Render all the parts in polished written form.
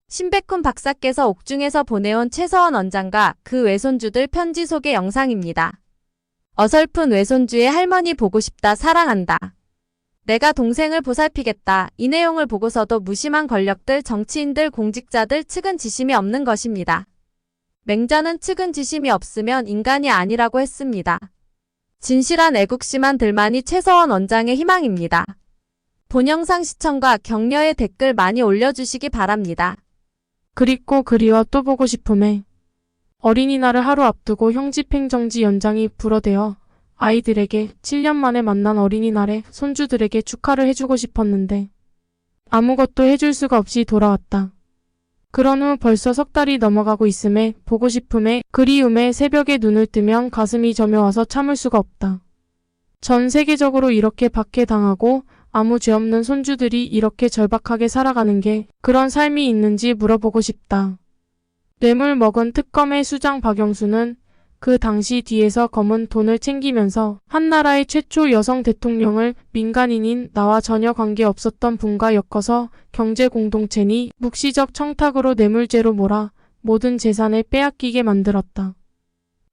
신백훈 박사께서 옥중에서 보내온 최서원 원장과 그 외손주들 편지 속의 영상입니다. 어설픈 외손주의 할머니 보고 싶다 사랑한다. 내가 동생을 보살피겠다. 이 내용을 보고서도 무심한 권력들, 정치인들, 공직자들 측은지심이 없는 것입니다. 맹자는 측은지심이 없으면 인간이 아니라고 했습니다. 진실한 애국심한 들만이 최서원 원장의 희망입니다. 본 영상 시청과 격려의 댓글 많이 올려주시기 바랍니다. 그립고 그리워 또 보고 싶음에 어린이날을 하루 앞두고 형집행정지 연장이 불어대어 아이들에게 7년 만에 만난 어린이날에 손주들에게 축하를 해주고 싶었는데 아무것도 해줄 수가 없이 돌아왔다. 그런 후 벌써 석 달이 넘어가고 있음에 보고 싶음에 그리움에 새벽에 눈을 뜨면 가슴이 저며와서 참을 수가 없다. 전 세계적으로 이렇게 박해당하고 아무 죄 없는 손주들이 이렇게 절박하게 살아가는 게 그런 삶이 있는지 물어보고 싶다. 뇌물 먹은 특검의 수장 박영수는 그 당시 뒤에서 검은 돈을 챙기면서 한 나라의 최초 여성 대통령을 민간인인 나와 전혀 관계없었던 분과 엮어서 경제공동체니 묵시적 청탁으로 뇌물죄로 몰아 모든 재산을 빼앗기게 만들었다.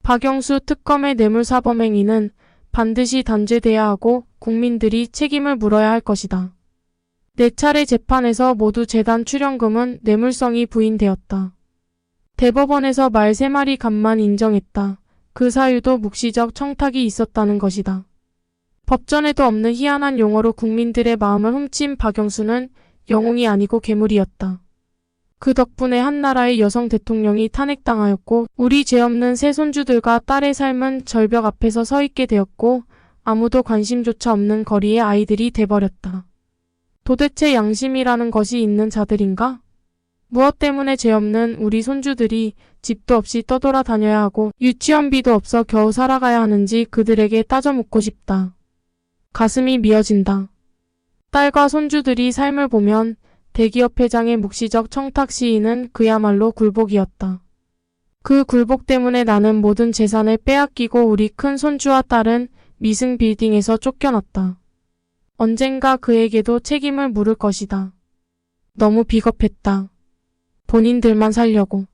박영수 특검의 뇌물사범 행위는 반드시 단죄돼야 하고 국민들이 책임을 물어야 할 것이다. 4차례 재판에서 모두 재단 출연금은 뇌물성이 부인되었다. 대법원에서 말 3마리 값만 인정했다. 그 사유도 묵시적 청탁이 있었다는 것이다. 법전에도 없는 희한한 용어로 국민들의 마음을 훔친 박영수는 영웅이 아니고 괴물이었다. 그 덕분에 한 나라의 여성 대통령이 탄핵당하였고 우리 죄 없는 새 손주들과 딸의 삶은 절벽 앞에서 서 있게 되었고 아무도 관심조차 없는 거리의 아이들이 돼버렸다. 도대체 양심이라는 것이 있는 자들인가? 무엇 때문에 죄 없는 우리 손주들이 집도 없이 떠돌아다녀야 하고 유치원비도 없어 겨우 살아가야 하는지 그들에게 따져 묻고 싶다. 가슴이 미어진다. 딸과 손주들이 삶을 보면 대기업 회장의 묵시적 청탁 시위는 그야말로 굴복이었다. 그 굴복 때문에 나는 모든 재산을 빼앗기고 우리 큰 손주와 딸은 미승 빌딩에서 쫓겨났다. 언젠가 그에게도 책임을 물을 것이다. 너무 비겁했다. 본인들만 살려고.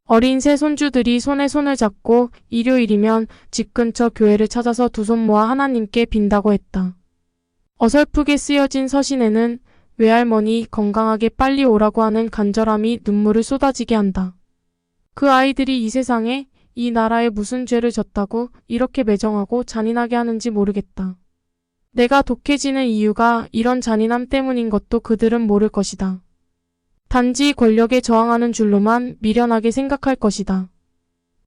어린 새 손주들이 손에 손을 잡고 일요일이면 집 근처 교회를 찾아서 두 손 모아 하나님께 빈다고 했다. 어설프게 쓰여진 서신에는 외할머니 건강하게 빨리 오라고 하는 간절함이 눈물을 쏟아지게 한다. 그 아이들이 이 세상에 이 나라에 무슨 죄를 졌다고 이렇게 매정하고 잔인하게 하는지 모르겠다. 내가 독해지는 이유가 이런 잔인함 때문인 것도 그들은 모를 것이다. 단지 권력에 저항하는 줄로만 미련하게 생각할 것이다.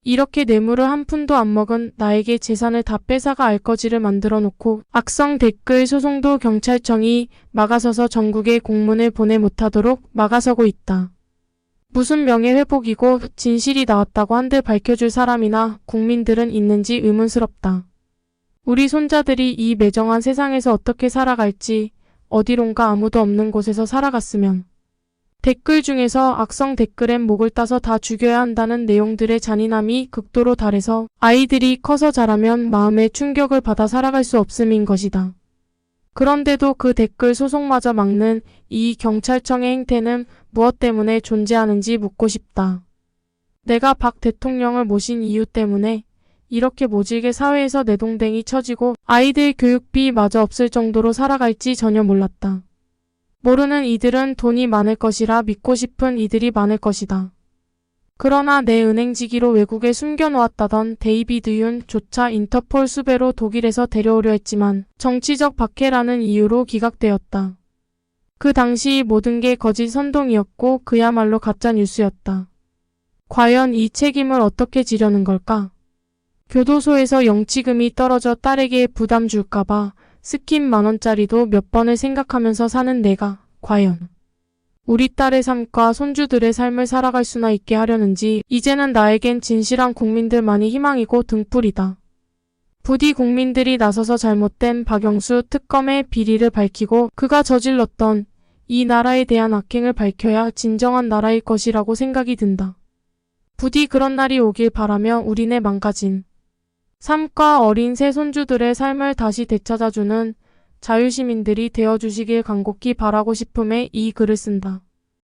이렇게 뇌물을 한 푼도 안 먹은 나에게 재산을 다 뺏어가 알거지를 만들어 놓고 악성 댓글 소송도 경찰청이 막아서서 전국에 공문을 보내 못하도록 막아서고 있다. 무슨 명예회복이고 진실이 나왔다고 한들 밝혀줄 사람이나 국민들은 있는지 의문스럽다. 우리 손자들이 이 매정한 세상에서 어떻게 살아갈지 어디론가 아무도 없는 곳에서 살아갔으면. 댓글 중에서 악성 댓글엔 목을 따서 다 죽여야 한다는 내용들의 잔인함이 극도로 달해서 아이들이 커서 자라면 마음의 충격을 받아 살아갈 수 없음인 것이다. 그런데도 그 댓글 소송마저 막는 이 경찰청의 행태는 무엇 때문에 존재하는지 묻고 싶다. 내가 박 대통령을 모신 이유 때문에 이렇게 모질게 사회에서 내동댕이 쳐지고 아이들 교육비마저 없을 정도로 살아갈지 전혀 몰랐다. 모르는 이들은 돈이 많을 것이라 믿고 싶은 이들이 많을 것이다. 그러나 내 은행지기로 외국에 숨겨놓았다던 데이비드 윤조차 인터폴 수배로 독일에서 데려오려 했지만 정치적 박해라는 이유로 기각되었다. 그 당시 모든 게 거짓 선동이었고 그야말로 가짜 뉴스였다. 과연 이 책임을 어떻게 지려는 걸까? 교도소에서 영치금이 떨어져 딸에게 부담 줄까봐 스킨 10,000원짜리도 몇 번을 생각하면서 사는 내가 과연 우리 딸의 삶과 손주들의 삶을 살아갈 수나 있게 하려는지 이제는 나에겐 진실한 국민들만이 희망이고 등불이다. 부디 국민들이 나서서 잘못된 박영수 특검의 비리를 밝히고 그가 저질렀던 이 나라에 대한 악행을 밝혀야 진정한 나라일 것이라고 생각이 든다. 부디 그런 날이 오길 바라며 우리네 망가진 삶과 어린 새 손주들의 삶을 다시 되찾아주는 자유시민들이 되어주시길 간곡히 바라고 싶음에 이 글을 쓴다.